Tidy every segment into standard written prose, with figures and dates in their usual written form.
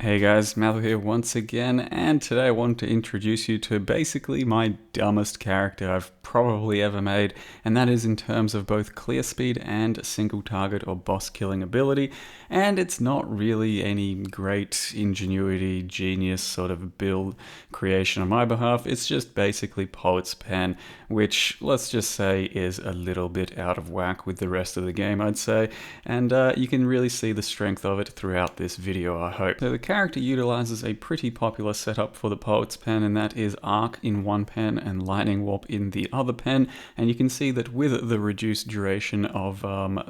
Hey guys, Matthew here once again, and today I want to introduce you to basically my dumbest character I've probably ever made, and that is in terms of both clear speed and single target or boss killing ability, and it's not really any great ingenuity, genius sort of build creation on my behalf, it's just basically Poet's Pen, which let's just say is a little bit out of whack with the rest of the game, I'd say, and you can really see the strength of it throughout this video, I hope. So the character utilizes a pretty popular setup for the Poet's Pen, and that is Arc in one pen and Lightning Warp in the other pen, and you can see that with the reduced duration of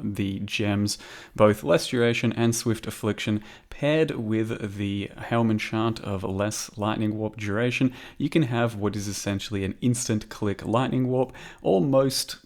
the gems, both less duration and Swift Affliction, paired with the Helm Enchant of less Lightning Warp duration, you can have what is essentially an instant click Lightning Warp, almost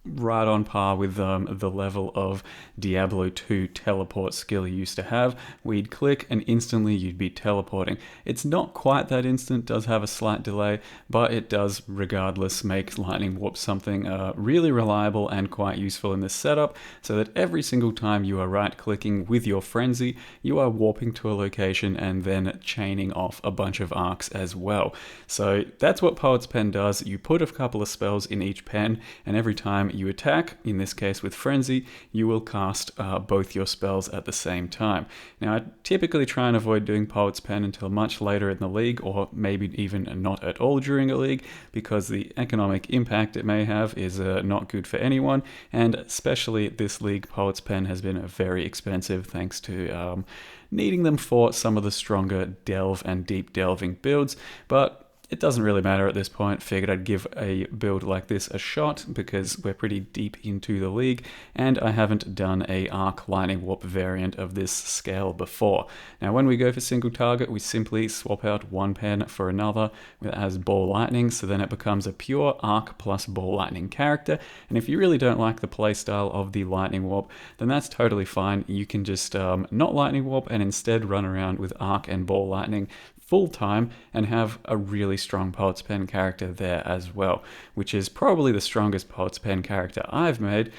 right on par with the level of Diablo 2 teleport skill you used to have. We'd click and instantly you'd be teleporting. It's not quite that instant, does have a slight delay, but it does regardless make Lightning Warp something really reliable and quite useful in this setup, so that every single time you are right clicking with your frenzy, you are warping to a location and then chaining off a bunch of arcs as well. So that's what Poet's Pen does. You put a couple of spells in each pen, and every time you attack, in this case with Frenzy, you will cast both your spells at the same time. Now, I typically try and avoid doing Poet's Pen until much later in the league, or maybe even not at all during a league, because the economic impact it may have is not good for anyone, and especially this league, Poet's Pen has been very expensive thanks to needing them for some of the stronger delve and deep delving builds, but it doesn't really matter at this point. Figured I'd give a build like this a shot because we're pretty deep into the league and I haven't done a Arc Lightning Warp variant of this scale before. Now when we go for single target, we simply swap out one pen for another that has Ball Lightning, so then it becomes a pure Arc plus Ball Lightning character, and if you really don't like the playstyle of the Lightning Warp, then that's totally fine. You can just not Lightning Warp and instead run around with Arc and Ball Lightning full time and have a really strong Poet's Pen character there as well, which is probably the strongest Poet's Pen character I've made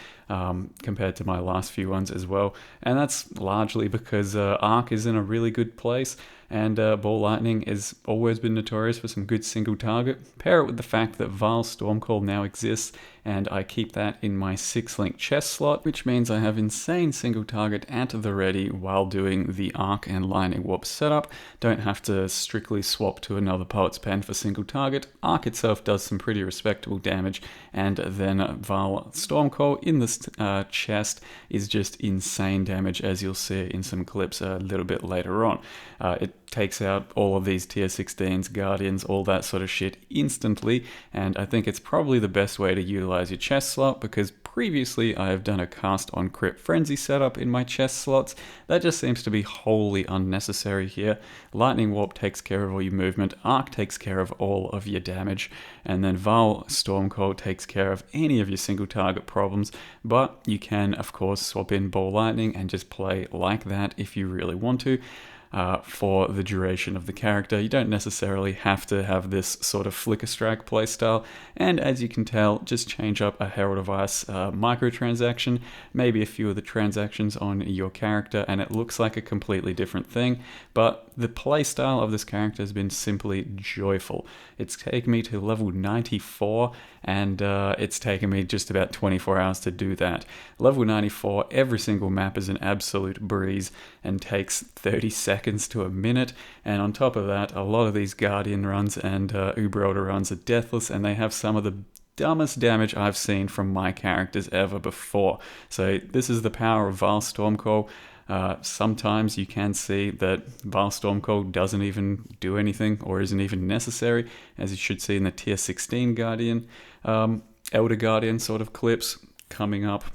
compared to my last few ones as well, and that's largely because Arc is in a really good place and Ball Lightning has always been notorious for some good single target. Pair it with the fact that Vile Stormcall now exists and I keep that in my 6-link chest slot, which means I have insane single target at the ready while doing the Arc and Lightning Warp setup. Don't have to strictly swap to another Poet's Pen for single target. Arc itself does some pretty respectable damage, and then Vile Stormcall in the chest is just insane damage, as you'll see in some clips a little bit later on. It takes out all of these tier 16s, guardians, all that sort of shit instantly, and I think it's probably the best way to utilize your chest slot, because previously I have done a cast on crit frenzy setup in my chest slots. That just seems to be wholly unnecessary here. Lightning Warp takes care of all your movement, Arc takes care of all of your damage, and then Vile Stormcall takes care of any of your single target problems, but you can of course swap in Ball Lightning and just play like that if you really want to. For the duration of the character. You don't necessarily have to have this sort of flicker strike playstyle, and as you can tell, just change up a Herald of Ice microtransaction, maybe a few of the transactions on your character, and it looks like a completely different thing, but the playstyle of this character has been simply joyful. It's taken me to level 94, and it's taken me just about 24 hours to do that. Level 94, every single map is an absolute breeze and takes 30 seconds to a minute, and on top of that, a lot of these Guardian runs and Uber Elder runs are deathless, and they have some of the dumbest damage I've seen from my characters ever before. So this is the power of Vile Stormcall. Sometimes you can see that Vile Stormcall doesn't even do anything or isn't even necessary, as you should see in the tier 16 Guardian, Elder Guardian sort of clips coming up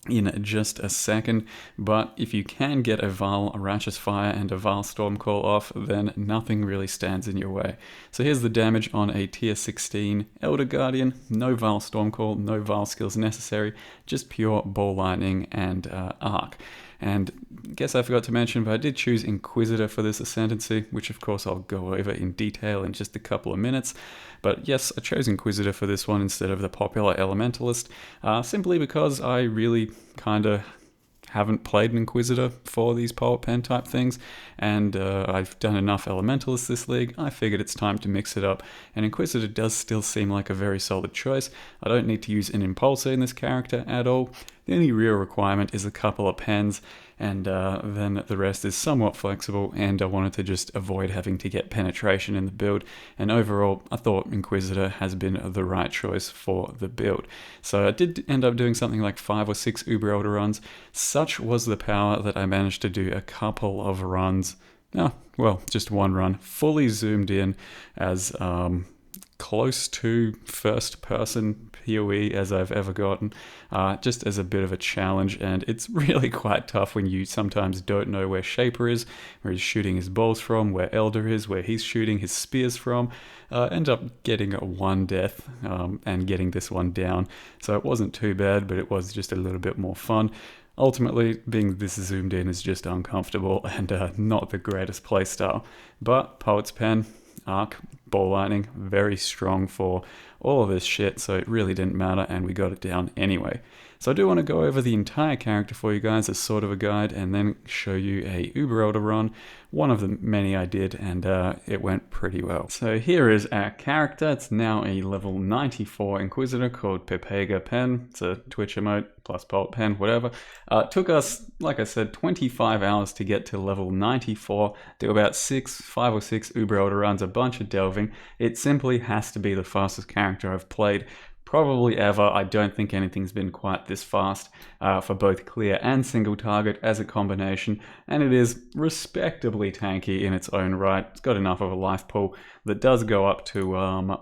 in just a second. But if you can get a Vile Righteous Fire and a Vile Stormcall off, then nothing really stands in your way. So here's the damage on a tier 16 Elder Guardian. No Vile Stormcall, no Vile skills necessary, just pure Ball Lightning and Arc. And I guess I forgot to mention, but I did choose Inquisitor for this Ascendancy, which of course I'll go over in detail in just a couple of minutes. But yes, I chose Inquisitor for this one instead of the popular Elementalist, simply because I really kind of haven't played an Inquisitor for these Poet Pen type things, and I've done enough Elementalists this league, I figured it's time to mix it up, and Inquisitor does still seem like a very solid choice. I don't need to use an Impulsor in this character at all. The only real requirement is a couple of pens, and then the rest is somewhat flexible, and I wanted to just avoid having to get penetration in the build, and overall I thought Inquisitor has been the right choice for the build. So I did end up doing something like 5 or 6 Uber Elder runs. Such was the power that I managed to do a couple of runs, well, just one run, fully zoomed in as close to first person PoE as I've ever gotten, just as a bit of a challenge. And it's really quite tough when you sometimes don't know where Shaper is, where he's shooting his balls from, where Elder is, where he's shooting his spears from. End up getting one death and getting this one down, so it wasn't too bad, but it was just a little bit more fun. Ultimately, being this zoomed in is just uncomfortable and not the greatest playstyle, but Poet's Pen, Arc, Ball Lightning, very strong for all of this shit, so it really didn't matter, and we got it down anyway. So I do want to go over the entire character for you guys as sort of a guide, and then show you a Uber Elder run, one of the many I did, and it went pretty well. So here is our character. It's now a level 94 Inquisitor called Pepega Pen. It's a Twitch emote plus Poet Pen, whatever. Took us, like I said, 25 hours to get to level 94, do about 5 or 6 Uber Elder runs, a bunch of delving. It simply has to be the fastest character I've played probably ever. I don't think anything's been quite this fast for both clear and single target as a combination, and it is respectably tanky in its own right. It's got enough of a life pool that does go up to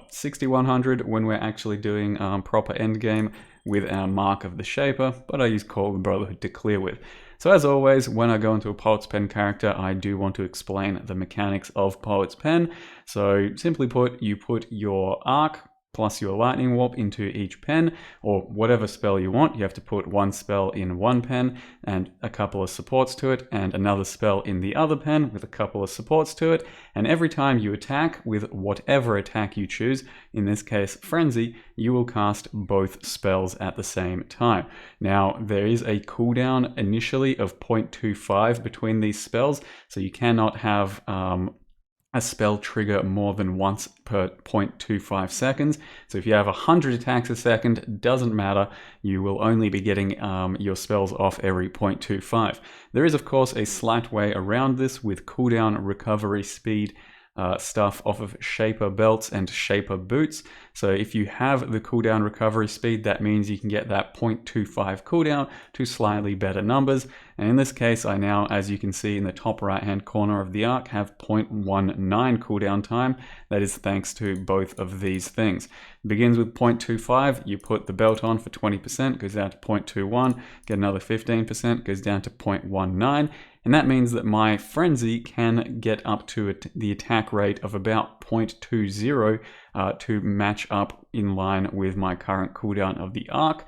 6100 when we're actually doing proper endgame with our Mark of the Shaper, but I use Call of the Brotherhood to clear with. So as always, when I go into a Poet's Pen character, I do want to explain the mechanics of Poet's Pen. So simply put, you put your Arc plus your Lightning Warp into each pen, or whatever spell you want. You have to put one spell in one pen and a couple of supports to it, and another spell in the other pen with a couple of supports to it. And every time you attack with whatever attack you choose, in this case Frenzy, you will cast both spells at the same time. Now, there is a cooldown initially of 0.25 between these spells, so you cannot have a spell trigger more than once per 0.25 seconds. So if you have 100 attacks a second, doesn't matter, you will only be getting your spells off every 0.25. There is of course a slight way around this with cooldown recovery speed stuff off of Shaper belts and Shaper boots. So if you have the cooldown recovery speed, that means you can get that 0.25 cooldown to slightly better numbers. And in this case, I now, as you can see in the top right hand corner of the arc, have 0.19 cooldown time. That is thanks to both of these things. It begins with 0.25, you put the belt on for 20%, goes down to 0.21, get another 15%, goes down to 0.19. And that means that my Frenzy can get up to the attack rate of about 0.20 to match up in line with my current cooldown of the Arc,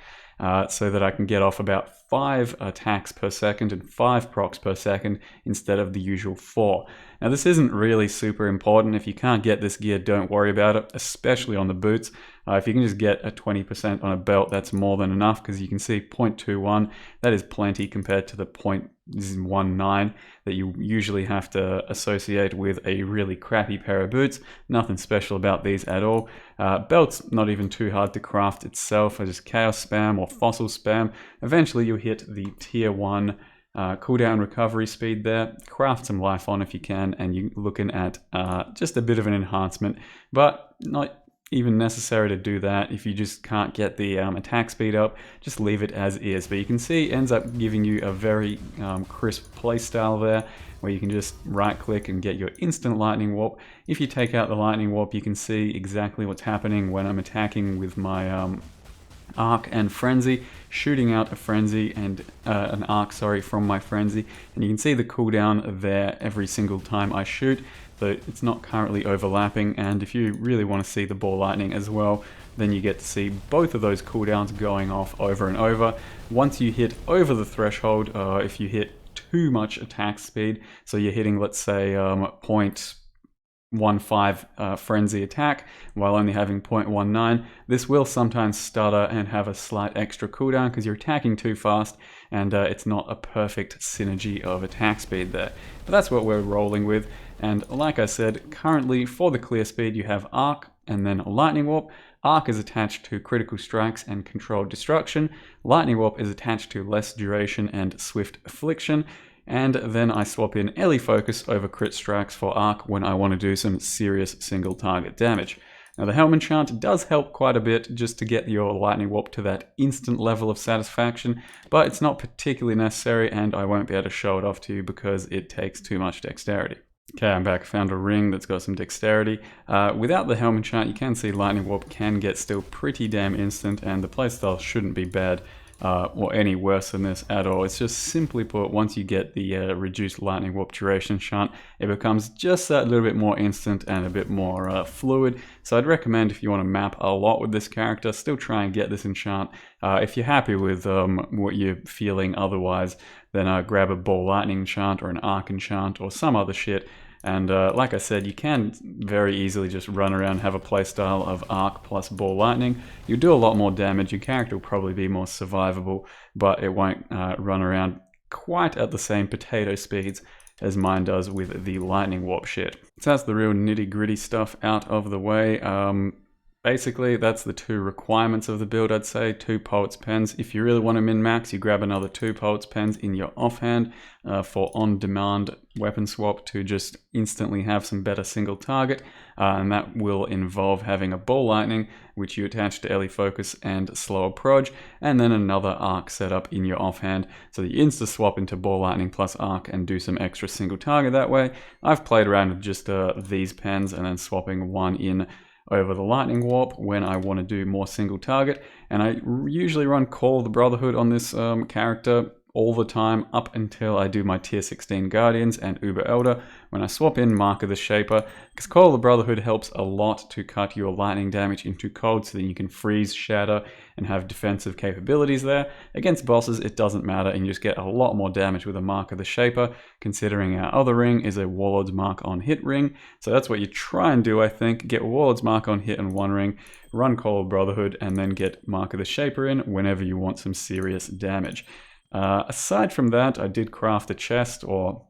so that I can get off about 5 attacks per second and 5 procs per second instead of the usual 4. Now this isn't really super important. If you can't get this gear, don't worry about it, especially on the boots. If you can just get a 20% on a belt, that's more than enough, because you can see 0.21, that is plenty compared to the 0.19 that you usually have to associate with a really crappy pair of boots. Nothing special about these at all. Belt's not even too hard to craft itself. I just chaos spam or fossil spam. Eventually you'll hit the tier 1 cooldown recovery speed there. Craft some life on if you can, and you're looking at just a bit of an enhancement, but not even necessary to do that. If you just can't get the attack speed up, just leave it as is. But you can see it ends up giving you a very crisp playstyle there, where you can just right click and get your instant Lightning Warp. If you take out the Lightning Warp, you can see exactly what's happening when I'm attacking with my Arc and Frenzy, shooting out a Frenzy and an Arc, sorry, from my Frenzy, and you can see the cooldown there every single time I shoot, though it's not currently overlapping. And if you really want to see the Ball Lightning as well, then you get to see both of those cooldowns going off over and over. Once you hit over the threshold, if you hit too much attack speed, so you're hitting, let's say, 0.15 frenzy attack while only having 0.19. This will sometimes stutter and have a slight extra cooldown because you're attacking too fast, and it's not a perfect synergy of attack speed there. But that's what we're rolling with, and like I said, currently for the clear speed you have Arc and then Lightning Warp. Arc is attached to critical strikes and controlled destruction. Lightning Warp is attached to less duration and swift affliction. And then I swap in Ellie Focus over crit strikes for Arc when I want to do some serious single target damage. Now the Helm Enchant does help quite a bit just to get your Lightning Warp to that instant level of satisfaction, but it's not particularly necessary and I won't be able to show it off to you because it takes too much dexterity. Okay, I'm back. Found a ring that's got some dexterity. Without the Helm Enchant, you can see Lightning Warp can get still pretty damn instant, and the playstyle shouldn't be bad or any worse than this at all. It's just simply put, once you get the reduced Lightning Warp duration enchant, it becomes just that little bit more instant and a bit more fluid. So I'd recommend, if you want to map a lot with this character, still try and get this enchant. If you're happy with what you're feeling otherwise, then grab a Ball Lightning enchant or an Arc enchant or some other shit. And like I said, you can very easily just run around and have a playstyle of Arc plus Ball Lightning. You'll do a lot more damage, your character will probably be more survivable, but it won't run around quite at the same potato speeds as mine does with the Lightning Warp shit. So that's the real nitty gritty stuff out of the way. Basically, that's the two requirements of the build, I'd say. 2 Poet's Pens. If you really want to min-max, you grab another 2 Poet's Pens in your offhand for on-demand weapon swap to just instantly have some better single target. And that will involve having a Ball Lightning, which you attach to Ellie Focus and Slower Proj, and then another Arc setup in your offhand. So you insta-swap into Ball Lightning plus Arc and do some extra single target that way. I've played around with just these pens and then swapping one in over the Lightning Warp when I want to do more single target, and I usually run Call of the Brotherhood on this character all the time up until I do my tier 16 Guardians and Uber Elder, when I swap in Mark of the Shaper, because Call of the Brotherhood helps a lot to cut your lightning damage into cold so that you can freeze, shatter, and have defensive capabilities there. Against bosses it doesn't matter and you just get a lot more damage with a Mark of the Shaper, considering our other ring is a Warlord's Mark on hit ring. So that's what you try and do, I think. Get Warlord's Mark on hit in one ring, run Call of Brotherhood, and then get Mark of the Shaper in whenever you want some serious damage. Aside from that, I did craft a chest, or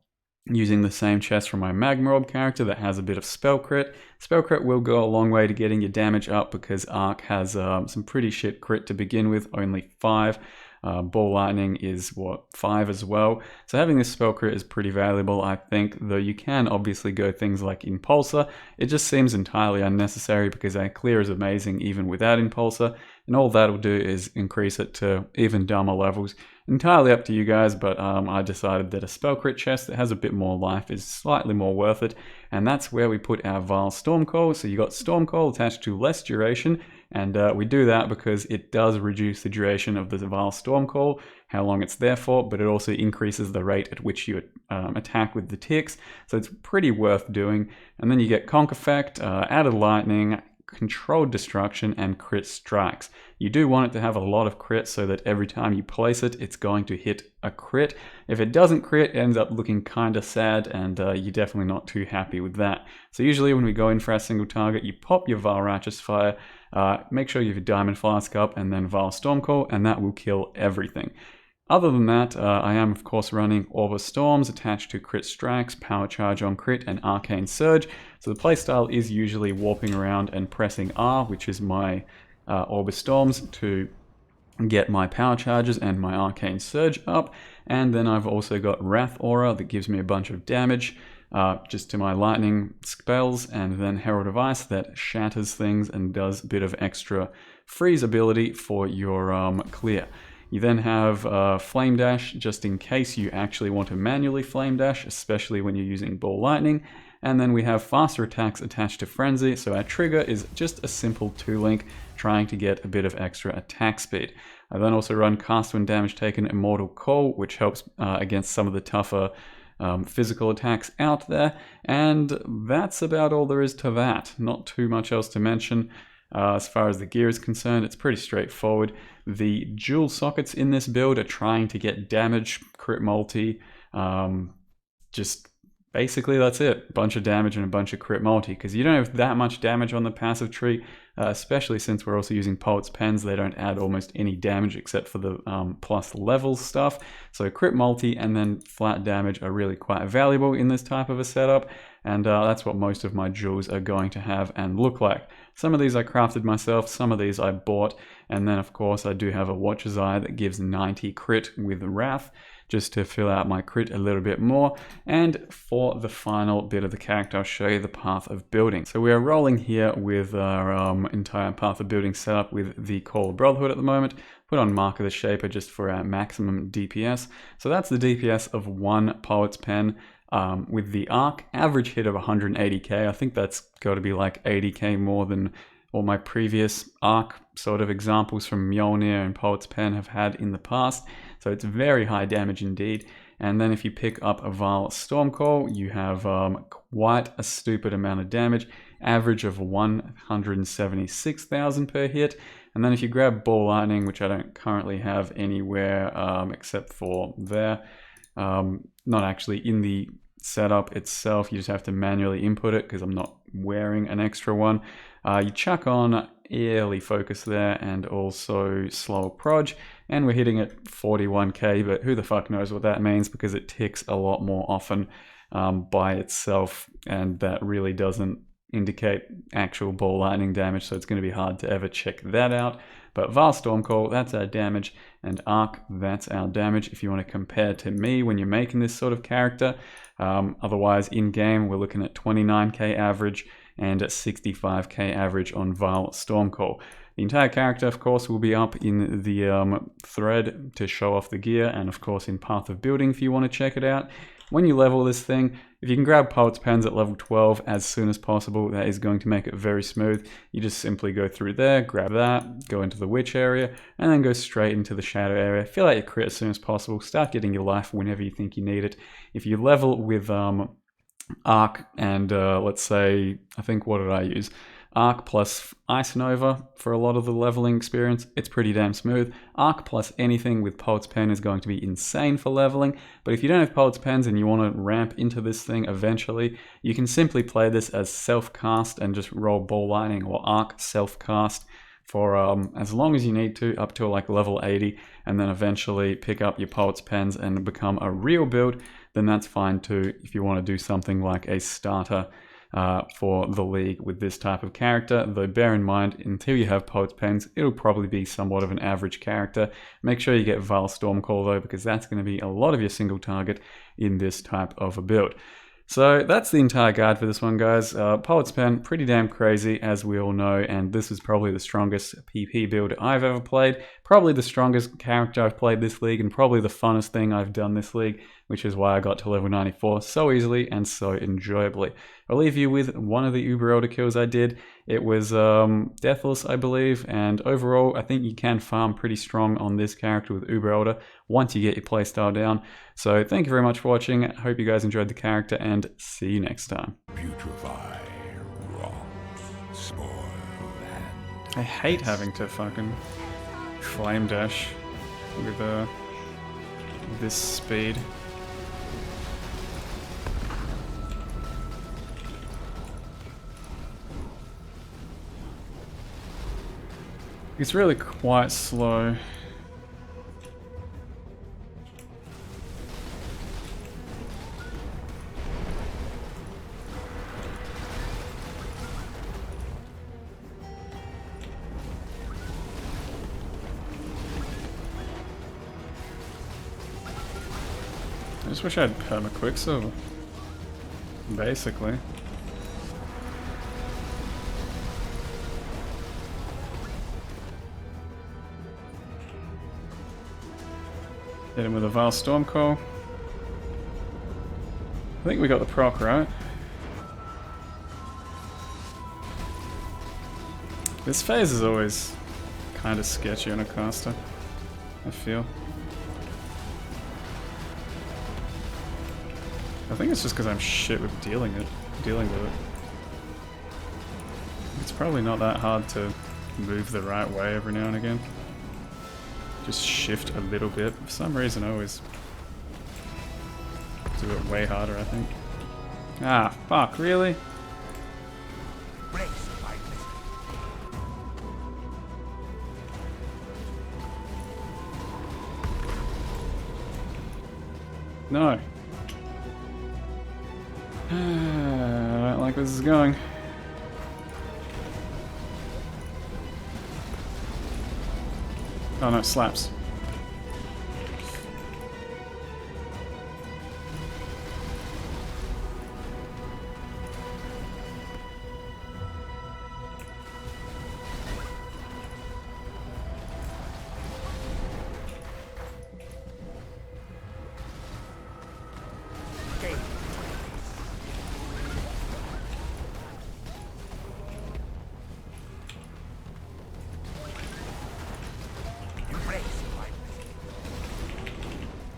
using the same chest from my Magma Orb character that has a bit of spell crit. Spell crit will go a long way to getting your damage up because Arc has some pretty shit crit to begin with, only 5. Ball Lightning is, 5 as well. So having this spell crit is pretty valuable, I think, though you can obviously go things like Impulsor. It just seems entirely unnecessary because our clear is amazing even without Impulsor, and all that'll do is increase it to even dumber levels. Entirely up to you guys, but I decided that a spell crit chest that has a bit more life is slightly more worth it, and that's where we put our Vile Stormcoil. So you got Stormcoil attached to less duration, and we do that because it does reduce the duration of the Vile Stormcoil, how long it's there for, but it also increases the rate at which you attack with the ticks, so it's pretty worth doing. And then you get Conk Effect, Added Lightning, Controlled Destruction, and Crit Strikes. You do want it to have a lot of crit so that every time you place it, it's going to hit a crit. If it doesn't crit, it ends up looking kinda sad, and you're definitely not too happy with that. So usually when we go in for our single target, you pop your Vile Righteous Fire, make sure you have your Diamond Flask up, and then Vile Stormcoil, and that will kill everything. Other than that, I am of course running Orb of Storms attached to Crit Strikes, Power Charge on Crit, and Arcane Surge. So the playstyle is usually warping around and pressing R, which is my Orb of Storms, to get my Power Charges and my Arcane Surge up. And then I've also got Wrath Aura that gives me a bunch of damage just to my lightning spells, and then Herald of Ice that shatters things and does a bit of extra freeze ability for your clear. You then have Flame Dash, just in case you actually want to manually Flame Dash, especially when you're using Ball Lightning. And then we have faster attacks attached to Frenzy, so our trigger is just a simple 2-link, trying to get a bit of extra attack speed. I then also run Cast When Damage Taken Immortal Call, which helps against some of the tougher physical attacks out there. And that's about all there is to that. Not too much else to mention. As far as the gear is concerned, it's pretty straightforward. The dual sockets in this build are trying to get damage, crit multi, just basically that's it. Bunch of damage and a bunch of crit multi, because you don't have that much damage on the passive tree, especially since we're also using Poet's Pens. They don't add almost any damage except for the plus levels stuff. So crit multi and then flat damage are really quite valuable in this type of a setup, and that's what most of my jewels are going to have and look like. Some of these I crafted myself, some of these I bought, and then of course I do have a Watcher's Eye that gives 90 crit with Wrath, just to fill out my crit a little bit more. And for the final bit of the character, I'll show you the path of building. So we are rolling here with our entire path of building set up with the Call of Brotherhood at the moment. Put on Mark of the Shaper just for our maximum DPS. So that's the DPS of one Poet's Pen. With the arc, average hit of 180k. I think that's got to be like 80k more than all my previous arc sort of examples from Mjolnir and Poet's Pen have had in the past. So it's very high damage indeed. And then if you pick up a Vile Stormcall, you have quite a stupid amount of damage, average of 176,000 per hit. And then if you grab Ball Lightning, which I don't currently have anywhere except for there, not actually in the setup itself, you just have to manually input it because I'm not wearing an extra one. You chuck on Early Focus there and also Slow Proj, and we're hitting at 41k, but who the fuck knows what that means because it ticks a lot more often by itself, and that really doesn't indicate actual Ball Lightning damage, so it's going to be hard to ever check that out. But Vile Stormcall, that's our damage, and Arc, that's our damage if you want to compare to me when you're making this sort of character. Otherwise, in-game, we're looking at 29k average and 65k average on Vile Stormcall. The entire character, of course, will be up in the thread to show off the gear, and of course in Path of Building if you want to check it out. When you level this thing, if you can grab Poet's Pens at level 12 as soon as possible, that is going to make it very smooth. You just simply go through there, grab that, go into the Witch area, and then go straight into the Shadow area. Fill out your crit as soon as possible, start getting your life whenever you think you need it. If you level with Arc and let's say, I think, what did I use? Arc plus Ice Nova for a lot of the leveling experience, it's pretty damn smooth. Arc plus anything with Poet's Pen is going to be insane for leveling, but if you don't have Poet's Pens and you want to ramp into this thing eventually, you can simply play this as self-cast and just roll Ball Lightning or Arc self-cast for as long as you need to, up to like level 80, and then eventually pick up your Poet's Pens and become a real build, then that's fine too if you want to do something like a starter for the league with this type of character. Though bear in mind, until you have Poet's Pens, it'll probably be somewhat of an average character. Make sure you get Vile Stormcall though, because that's going to be a lot of your single target in this type of a build. So that's the entire guide for this one, guys. Poet's Pen, pretty damn crazy, as we all know, and this is probably the strongest PP build I've ever played. Probably the strongest character I've played this league, and probably the funnest thing I've done this league, which is why I got to level 94 so easily and so enjoyably. I'll leave you with one of the Uber Elder kills I did. It was Deathless, I believe, and overall I think you can farm pretty strong on this character with Uber Elder once you get your playstyle down. So thank you very much for watching. I hope you guys enjoyed the character, and see you next time. Putrefy, rot, spoil, and I hate having to fucking flame dash with this speed. It's really quite slow. I just wish I had perma Quicksilver, basically. Hit him with a Vile Stormcall. I think we got the proc, right? This phase is always kind of sketchy on a caster, I feel. I think it's just because I'm shit with dealing with it. It's probably not that hard to move the right way every now and again. Just shift a little bit. For some reason I always do it way harder, I think. Ah, fuck, really? No. I don't like where this is going. Oh no, slaps.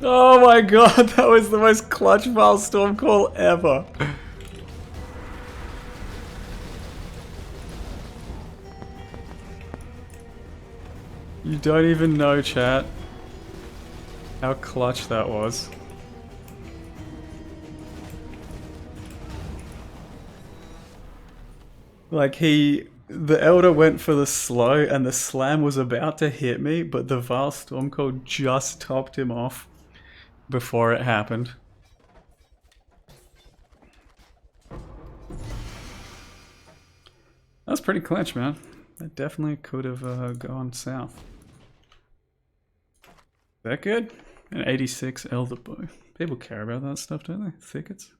Oh my god, that was the most clutch Vilestorm call ever. You don't even know, chat, how clutch that was. Like the Elder went for the slow and the slam was about to hit me, but the Vile Storm Call just topped him off before it happened. That's pretty clutch, man. That definitely could have gone south. Is that good? An 86 Elder Bow. People care about that stuff, don't they? Thickets.